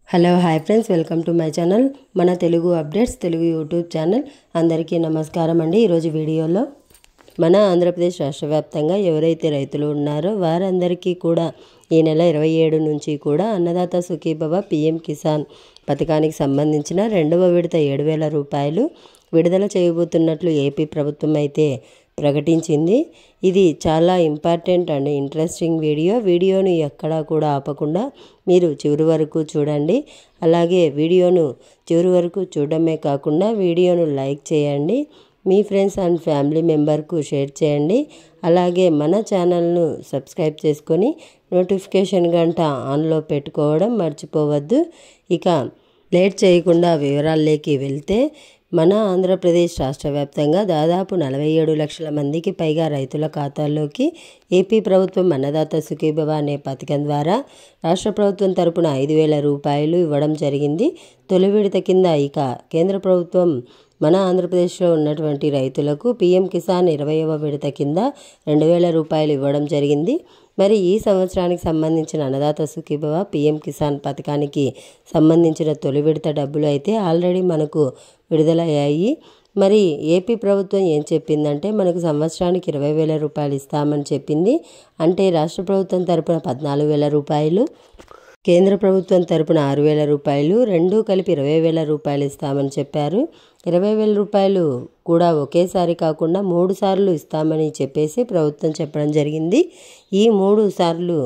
Hello hi friends, welcome to my channel మన Telugu updates Telugu YouTube channel. అందరికీ నమస్కారం అండి. ఈరోజు వీడియోలో మన ఆంధ్రప్రదేశ్ రాష్ట్ర వ్యాప్తంగా ఎవరైతే రైతులు ఉన్నారో వారందరికీ కూడా ఈ నెల 27 నుంచి కూడా అన్నదాత సుఖీభవ పిఎం కిసాన్ పథకానికి సంబంధించిన రెండవ విడత 7,000 రూపాయలు విడుదల చేయబోతున్నట్లు ఏపీ ప్రభుత్వం అయితే ప్రకటించింది. ఇది చాలా ఇంపార్టెంట్ అండ్ ఇంట్రెస్టింగ్ వీడియోను ఎక్కడా కూడా ఆపకుండా మీరు చివరి వరకు చూడండి. అలాగే వీడియోను చివరి వరకు చూడడమే కాకుండా వీడియోను లైక్ చేయండి, మీ ఫ్రెండ్స్ అండ్ ఫ్యామిలీ మెంబర్కు షేర్ చేయండి. అలాగే మన ఛానల్ను సబ్స్క్రైబ్ చేసుకొని నోటిఫికేషన్ గంట ఆన్లో పెట్టుకోవడం మర్చిపోవద్దు. ఇక లేట్ చేయకుండా వివరాల్లోకి వెళ్తే, మన ఆంధ్రప్రదేశ్ రాష్ట్ర వ్యాప్తంగా దాదాపు 47 లక్షల మందికి పైగా రైతుల ఖాతాల్లోకి ఏపీ ప్రభుత్వం అన్నదాత సుఖీభవ అనే పథకం ద్వారా రాష్ట్ర ప్రభుత్వం తరపున 5,000 రూపాయలు ఇవ్వడం జరిగింది. తొలి విడత కింద ఇక కేంద్ర ప్రభుత్వం మన ఆంధ్రప్రదేశ్లో ఉన్నటువంటి రైతులకు పిఎం కిసాన్ 20వ విడత కింద 2,000 రూపాయలు ఇవ్వడం జరిగింది. మరి ఈ సంవత్సరానికి సంబంధించిన అన్నదాత సుఖీభవ పిఎం కిసాన్ పథకానికి సంబంధించిన తొలి విడత డబ్బులు అయితే ఆల్రెడీ మనకు విడుదలయ్యాయి. మరి ఏపీ ప్రభుత్వం ఏం చెప్పిందంటే, మనకు సంవత్సరానికి 20,000 రూపాయలు ఇస్తామని చెప్పింది. అంటే రాష్ట్ర ప్రభుత్వం తరపున 14,000 రూపాయలు, కేంద్ర ప్రభుత్వం తరపున 6,000 రూపాయలు, రెండూ కలిపి 20,000 రూపాయలు ఇస్తామని చెప్పారు. 20,000 రూపాయలు కూడా ఒకేసారి కాకుండా 3 సార్లు ఇస్తామని చెప్పేసి ప్రభుత్వం చెప్పడం జరిగింది. ఈ 3 సార్లు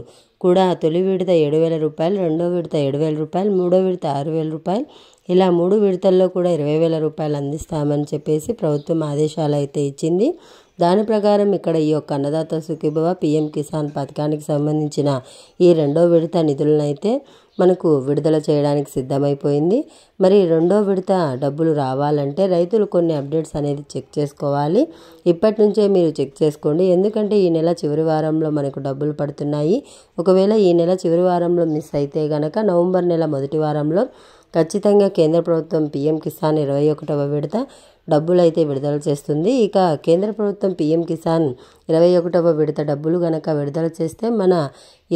కూడా తొలి విడత 7,000 రూపాయలు, రెండో విడత 7,000 రూపాయలు, మూడో విడత 6,000 రూపాయలు, ఇలా 3 విడతల్లో కూడా 20,000 రూపాయలు అందిస్తామని చెప్పేసి ప్రభుత్వం ఆదేశాలు అయితే ఇచ్చింది. దాని ప్రకారం ఇక్కడ ఈ యొక్క అన్నదాత సుఖీభవ పిఎం కిసాన్ పథకానికి సంబంధించిన ఈ రెండో విడత నిధులను అయితే మనకు విడుదల చేయడానికి సిద్ధమైపోయింది. మరి రెండో విడత డబ్బులు రావాలంటే రైతులు కొన్ని అప్డేట్స్ అనేది చెక్ చేసుకోవాలి. ఇప్పటి నుంచే మీరు చెక్ చేసుకోండి, ఎందుకంటే ఈ నెల చివరి వారంలో మనకు డబ్బులు పడుతున్నాయి. ఒకవేళ ఈ నెల చివరి వారంలో మిస్ అయితే గనక నవంబర్ నెల మొదటి వారంలో ఖచ్చితంగా కేంద్ర ప్రభుత్వం పిఎం కిసాన్ 21వ విడత డబ్బులు అయితే విడుదల చేస్తుంది. ఇక కేంద్ర ప్రభుత్వం పిఎం కిసాన్ 21వ విడత డబ్బులు గనక విడుదల చేస్తే మన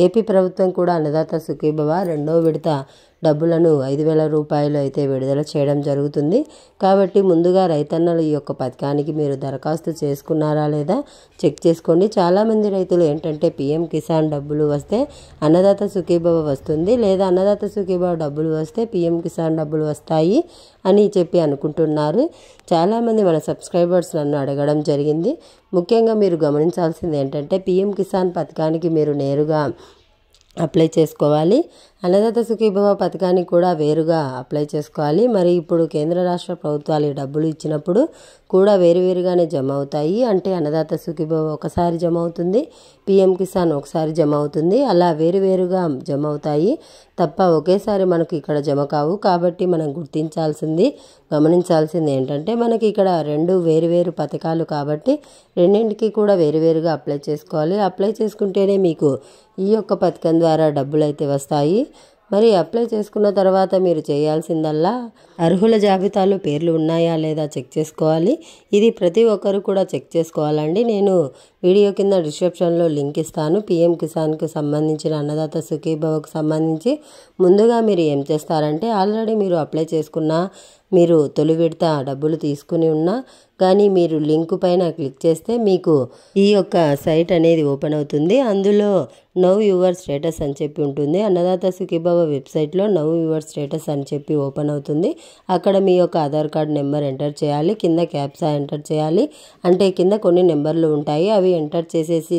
ఏపీ ప్రభుత్వం కూడా అన్నదాత సుఖీభవ రెండో విడత డబ్బులను 5,000 రూపాయలు అయితే విడుదల చేయడం జరుగుతుంది. కాబట్టి ముందుగా రైతన్నలు ఈ యొక్క పథకానికి మీరు దరఖాస్తు చేసుకున్నారా లేదా చెక్ చేసుకోండి. చాలామంది రైతులు ఏంటంటే పిఎం కిసాన్ డబ్బులు వస్తే అన్నదాత సుఖీభవ వస్తుంది, లేదా అన్నదాత సుఖీభవ డబ్బులు వస్తే పిఎం కిసాన్ డబ్బులు వస్తాయి అని చెప్పి అనుకుంటున్నారు. చాలామంది మన సబ్స్క్రైబర్స్ నన్ను అడగడం జరిగింది. ముఖ్యంగా మీరు గమనించాల్సింది ఏంటంటే, పిఎం కిసాన్ పథకానికి మీరు నేరుగా అప్లై చేసుకోవాలి, అన్నదాత సుఖీభవ పథకానికి కూడా వేరుగా అప్లై చేసుకోవాలి. మరి ఇప్పుడు కేంద్ర రాష్ట్ర ప్రభుత్వాలు ఈ డబ్బులు ఇచ్చినప్పుడు కూడా వేరువేరుగానే జమ అవుతాయి. అంటే అన్నదాత సుఖీభవ ఒకసారి జమ అవుతుంది, పిఎం కిసాన్ ఒకసారి జమ అవుతుంది, అలా వేరువేరుగా జమ అవుతాయి తప్ప ఒకేసారి మనకు ఇక్కడ జమ కావు. కాబట్టి మనం గమనించాల్సింది ఏంటంటే, మనకి ఇక్కడ రెండు వేరువేరు పథకాలు కాబట్టి రెండింటికి కూడా వేరువేరుగా అప్లై చేసుకోవాలి. అప్లై చేసుకుంటేనే మీకు ఈ యొక్క పథకం ద్వారా డబ్బులు అయితే వస్తాయి. మరి అప్లై చేసుకున్న తర్వాత మీరు చేయాల్సిందల్లా అర్హుల జాబితాలో పేర్లు ఉన్నాయా లేదా చెక్ చేసుకోవాలి. ఇది ప్రతి ఒక్కరు కూడా చెక్ చేసుకోవాలండి. నేను వీడియో కింద డిస్క్రిప్షన్లో లింక్ ఇస్తాను. పిఎం కిసాన్కు సంబంధించిన అన్నదాత సుఖీభవకు సంబంధించి ముందుగా మీరు ఏం చేస్తారంటే, ఆల్రెడీ మీరు అప్లై చేసుకున్న, మీరు తొలి విడత డబ్బులు తీసుకుని ఉన్నా కానీ మీరు లింక్ పైన క్లిక్ చేస్తే మీకు ఈ యొక్క సైట్ అనేది ఓపెన్ అవుతుంది. అందులో నవ్ యువర్ స్టేటస్ అని చెప్పి ఉంటుంది. అన్నదాత సుఖీభవ వెబ్సైట్లో నవ్ యువర్ స్టేటస్ అని చెప్పి ఓపెన్ అవుతుంది. అక్కడ మీ యొక్క ఆధార్ కార్డ్ నెంబర్ ఎంటర్ చేయాలి, కింద క్యాప్సా ఎంటర్ చేయాలి. అంటే కింద కొన్ని నెంబర్లు ఉంటాయి, అవి ఎంటర్ చేసేసి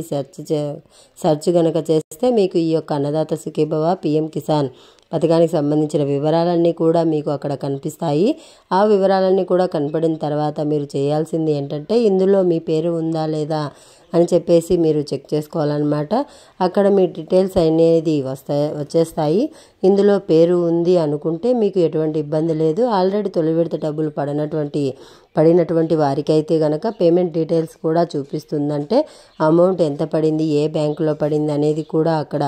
సెర్చ్ గనక చేస్తే మీకు ఈ యొక్క అన్నదాత సుఖీభవ పిఎం కిసాన్ పథకానికి సంబంధించిన వివరాలన్నీ కూడా మీకు అక్కడ కనిపిస్తాయి. ఆ వివరాలన్నీ కూడా కనపడిన తర్వాత మీరు చేయాల్సింది ఏంటంటే, ఇందులో మీ పేరు ఉందా లేదా అని చెప్పేసి మీరు చెక్ చేసుకోవాలన్నమాట. అక్కడ మీ డీటెయిల్స్ అనేది వచ్చేస్తాయి. ఇందులో పేరు ఉంది అనుకుంటే మీకు ఎటువంటి ఇబ్బంది లేదు. ఆల్రెడీ తొలి విడత డబ్బులు పడినటువంటి వారికైతే గనక పేమెంట్ డీటెయిల్స్ కూడా చూపిస్తుందంటే అమౌంట్ ఎంత పడింది, ఏ బ్యాంకులో పడింది అనేది కూడా అక్కడ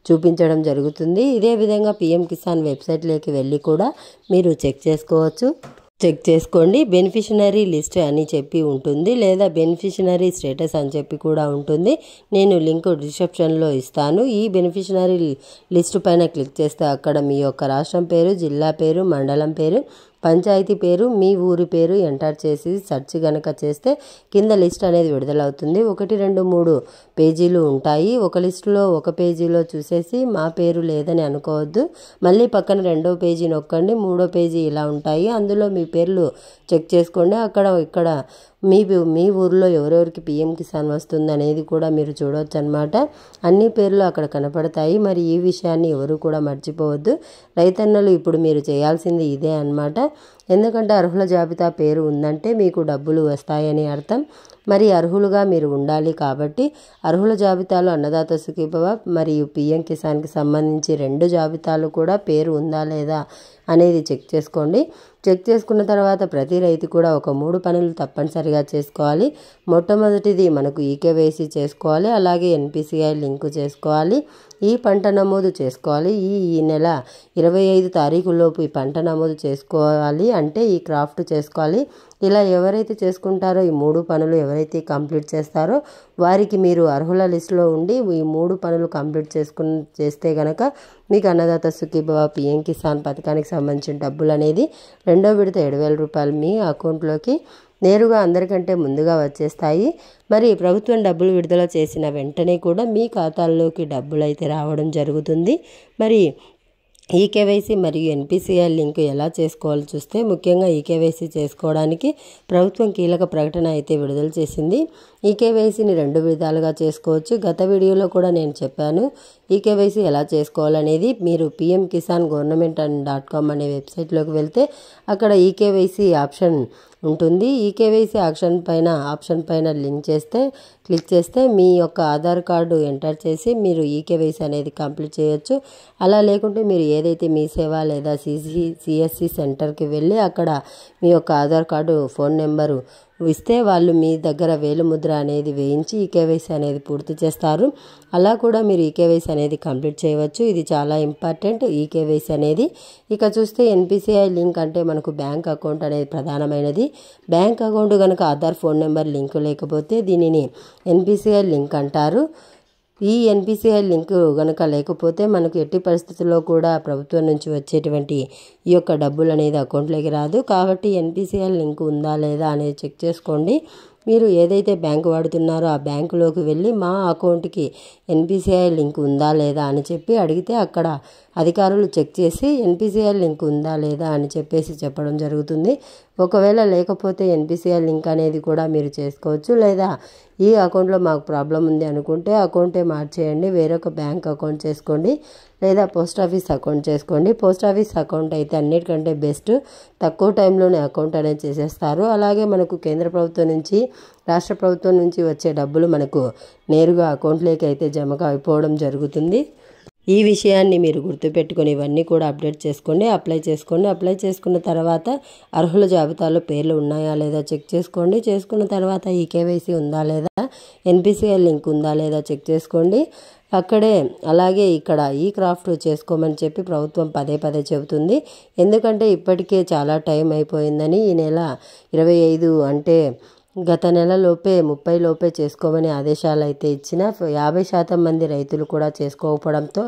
చూపించడం జరుగుతుంది. ఇదే విధంగా పిఎం కిసాన్ వెబ్సైట్లోకి వెళ్ళి కూడా మీరు చెక్ చేసుకోవచ్చు. చెక్ చేసుకోండి. బెనిఫిషనరీ లిస్ట్ అని చెప్పి ఉంటుంది, లేదా బెనిఫిషనరీ స్టేటస్ అని చెప్పి కూడా ఉంటుంది. నేను లింక్ డిస్క్రిప్షన్లో ఇస్తాను. ఈ బెనిఫిషనరీ లిస్ట్ పైన క్లిక్ చేస్తే అక్కడ మీ యొక్క రాష్ట్రం పేరు, జిల్లా పేరు, మండలం పేరు, పంచాయతీ పేరు, మీ ఊరి పేరు ఎంటర్ చేసి సెర్చ్ కనుక చేస్తే కింద లిస్ట్ అనేది విడుదలవుతుంది. 1, 2, 3 పేజీలు ఉంటాయి. ఒక లిస్టులో ఒక పేజీలో చూసేసి మా పేరు లేదని అనుకోవద్దు. మళ్ళీ పక్కన 2వ పేజీ నొక్కండి. 3వ పేజీ ఇలా ఉంటాయి. అందులో మీ పేర్లు చెక్ చేసుకోండి. ఇక్కడ మీ ఊర్లో ఎవరెవరికి పిఎం కిసాన్ వస్తుంది అనేది కూడా మీరు చూడవచ్చు అన్నమాట. అన్ని పేర్లు అక్కడ కనపడతాయి. మరి ఈ విషయాన్ని ఎవరు కూడా మర్చిపోవద్దు. రైతన్నలు ఇప్పుడు మీరు చేయాల్సింది ఇదే అన్నమాట. ఎందుకంటే అర్హుల జాబితా పేరు ఉందంటే మీకు డబ్బులు వస్తాయని అర్థం. మరి అర్హులుగా మీరు ఉండాలి. కాబట్టి అర్హుల జాబితాలో అన్నదాత సుఖీభవ మరియు పిఎం కిసాన్కి సంబంధించి 2 జాబితాలు కూడా పేరు ఉందా లేదా అనేది చెక్ చేసుకోండి. చెక్ చేసుకున్న తర్వాత ప్రతి రైతు కూడా ఒక 3 పనులు తప్పనిసరిగా చేసుకోవాలి. మొట్టమొదటిది మనకు ఈకేవైసీ చేసుకోవాలి. అలాగే ఎన్పిసిఐ లింకు చేసుకోవాలి. ఈ పంట నమోదు చేసుకోవాలి. ఈ నెల 25 తారీఖులోపు ఈ పంట నమోదు చేసుకోవాలి. అంటే ఈ క్రాఫ్ట్ చేసుకోవాలి. ఇలా ఎవరైతే చేసుకుంటారో ఈ 3 పనులు ఎవరైతే కంప్లీట్ చేస్తారో వారికి మీరు అర్హుల లిస్టులో ఉండి ఈ 3 పనులు కంప్లీట్ చేస్తే కనుక మీకు అన్నదాత సుఖీభవ పిఎం కిసాన్ పథకానికి సంబంధించిన డబ్బులు అనేది 2వ విడత 7,000 రూపాయలు మీ అకౌంట్లోకి నేరుగా అందరికంటే ముందుగా వచ్చేస్తాయి. మరి ప్రభుత్వం డబ్బులు విడుదల చేసిన వెంటనే కూడా మీ ఖాతాల్లోకి డబ్బులు అయితే రావడం జరుగుతుంది. మరి ఈకేవైసీ మరియు ఎన్పిసిఐ లింక్ ఎలా చేసుకోవాలో చూస్తే ముఖ్యంగా ఈకేవైసీ చేసుకోవడానికి ప్రభుత్వం కీలక ప్రకటన అయితే విడుదల చేసింది. ఈకేవైసీని 2 విధాలుగా చేసుకోవచ్చు. గత వీడియోలో కూడా నేను చెప్పాను ఈకేవైసీ ఎలా చేసుకోవాలనేది. మీరు pmkisangovernment.com అనే వెబ్సైట్లోకి వెళ్తే అక్కడ ఈకేవైసీ ఆప్షన్ ఉంటుంది. ఈకేవైసీ ఆప్షన్ పైన క్లిక్ చేస్తే మీ యొక్క ఆధార్ కార్డు ఎంటర్ చేసి మీరు ఈకేవైసీ అనేది కంప్లీట్ చేయొచ్చు. అలా లేకుంటే మీరు ఏదైతే మీ సేవ లేదా సిఎస్సి సెంటర్కి వెళ్ళి అక్కడ మీ యొక్క ఆధార్ కార్డు, ఫోన్ నెంబరు ఇస్తే వాళ్ళు మీ దగ్గర వేలిముద్ర అనేది వేయించి ఈకేవైసీ అనేది పూర్తి చేస్తారు. అలా కూడా మీరు ఈకేవైసీ అనేది కంప్లీట్ చేయవచ్చు. ఇది చాలా ఇంపార్టెంట్ ఈకేవైసీ అనేది. ఇక చూస్తే ఎన్పిసిఐ లింక్ అంటే మనకు బ్యాంక్ అకౌంట్ అనేది ప్రధానమైనది. బ్యాంక్ అకౌంట్ కనుక ఆధార్ ఫోన్ నెంబర్ లింక్ లేకపోతే దీనిని ఎన్పిసిఐ లింక్ అంటారు. ఈ ఎన్పిసిఐ లింక్ కనుక లేకపోతే మనకు ఎట్టి పరిస్థితుల్లో కూడా ప్రభుత్వం నుంచి వచ్చేటువంటి ఈ యొక్క డబ్బులు అనేది అకౌంట్లోకి రాదు. కాబట్టి ఎన్పిసిఐ లింక్ ఉందా లేదా అనేది చెక్ చేసుకోండి. మీరు ఏదైతే బ్యాంకు వాడుతున్నారో ఆ బ్యాంకులోకి వెళ్ళి మా అకౌంట్కి ఎన్పిసిఐ లింక్ ఉందా లేదా అని చెప్పి అడిగితే అక్కడ అధికారులు చెక్ చేసి ఎన్పిసిఐ లింక్ ఉందా లేదా అని చెప్పడం జరుగుతుంది. ఒకవేళ లేకపోతే ఎన్పిసిఐ లింక్ అనేది కూడా మీరు చేసుకోవచ్చు. లేదా ఈ అకౌంట్లో మాకు ప్రాబ్లం ఉంది అనుకుంటే అకౌంటే మార్చేయండి, వేరొక బ్యాంక్ అకౌంట్ చేసుకోండి, లేదా పోస్ట్ ఆఫీస్ అకౌంట్ చేసుకోండి. పోస్ట్ ఆఫీస్ అకౌంట్ అయితే అన్నిటికంటే బెస్ట్. తక్కువ టైంలోనే అకౌంట్ అనేది చేసేస్తారు. అలాగే మనకు కేంద్ర ప్రభుత్వం నుంచి, రాష్ట్ర ప్రభుత్వం నుంచి వచ్చే డబ్బులు మనకు నేరుగా అకౌంట్లోకి అయితే జమ అయిపోవడం జరుగుతుంది. ఈ విషయాన్ని మీరు గుర్తుపెట్టుకొని ఇవన్నీ కూడా అప్డేట్ చేసుకోండి. అప్లై చేసుకున్న తర్వాత అర్హుల జాబితాలో పేర్లు ఉన్నాయా లేదా చెక్ చేసుకోండి. చేసుకున్న తర్వాత ఈ కేవైసీ ఉందా లేదా, ఎన్పిసిఐ లింక్ ఉందా లేదా చెక్ చేసుకోండి. అక్కడే అలాగే ఇక్కడ ఈ క్రాఫ్ట్ చేసుకోమని చెప్పి ప్రభుత్వం పదే చెబుతుంది. ఎందుకంటే ఇప్పటికే చాలా టైం అయిపోయిందని. ఈ నెల 25 అంటే గత నెలలోపే 30 లోపే చేసుకోమని ఆదేశాలు అయితే ఇచ్చిన 50% మంది రైతులు కూడా చేసుకోకపోవడంతో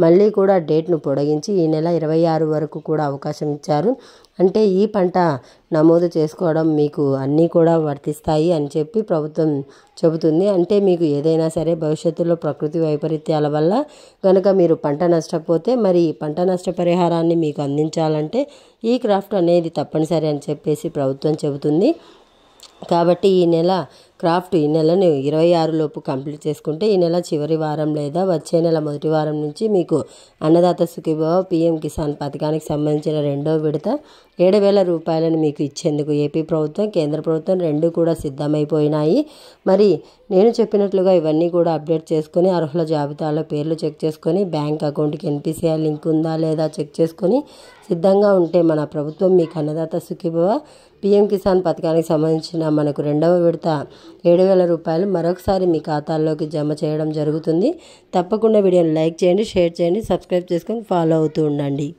మళ్ళీ కూడా డేట్ను పొడిగించి ఈ నెల 26 వరకు కూడా అవకాశం ఇచ్చారు. అంటే ఈ పంట నమోదు చేసుకోవడం మీకు అన్నీ కూడా వర్తిస్తాయి అని చెప్పి ప్రభుత్వం చెబుతుంది. అంటే మీకు ఏదైనా సరే భవిష్యత్తులో ప్రకృతి వైపరీత్యాల వల్ల కనుక మీరు పంట నష్టపోతే మరి పంట నష్టపరిహారాన్ని మీకు అందించాలంటే ఈ క్రాఫ్ట్ అనేది తప్పనిసరి అని చెప్పేసి ప్రభుత్వం చెబుతుంది. కాబట్టి ఈ నెలను 26 లోపు కంప్లీట్ చేసుకుంటే ఈ నెల చివరి వారం లేదా వచ్చే నెల మొదటి వారం నుంచి మీకు అన్నదాత సుఖీభవ పిఎం కిసాన్ పథకానికి సంబంధించిన 2వ విడత 7,000 రూపాయలను మీకు ఇచ్చేందుకు ఏపీ ప్రభుత్వం, కేంద్ర ప్రభుత్వం 2 కూడా సిద్ధమైపోయినాయి. మరి నేను చెప్పినట్లుగా ఇవన్నీ కూడా అప్డేట్ చేసుకొని అర్హుల జాబితాలో పేర్లు చెక్ చేసుకొని బ్యాంక్ అకౌంట్కి ఎన్పిసిఐ లింక్ ఉందా లేదా చెక్ చేసుకొని సిద్ధంగా ఉంటే మన ప్రభుత్వం మీకు అన్నదాత సుఖీభవ పిఎం కిసాన్ పథకానికి సంబంధించిన మనకు 2వ విడత 7,000 రూపాయలు మరొకసారి మీ ఖాతాల్లోకి జమ చేయడం జరుగుతుంది. తప్పకుండా వీడియోని లైక్ చేయండి, షేర్ చేయండి, సబ్స్క్రైబ్ చేసుకొని ఫాలో అవుతూ ఉండండి.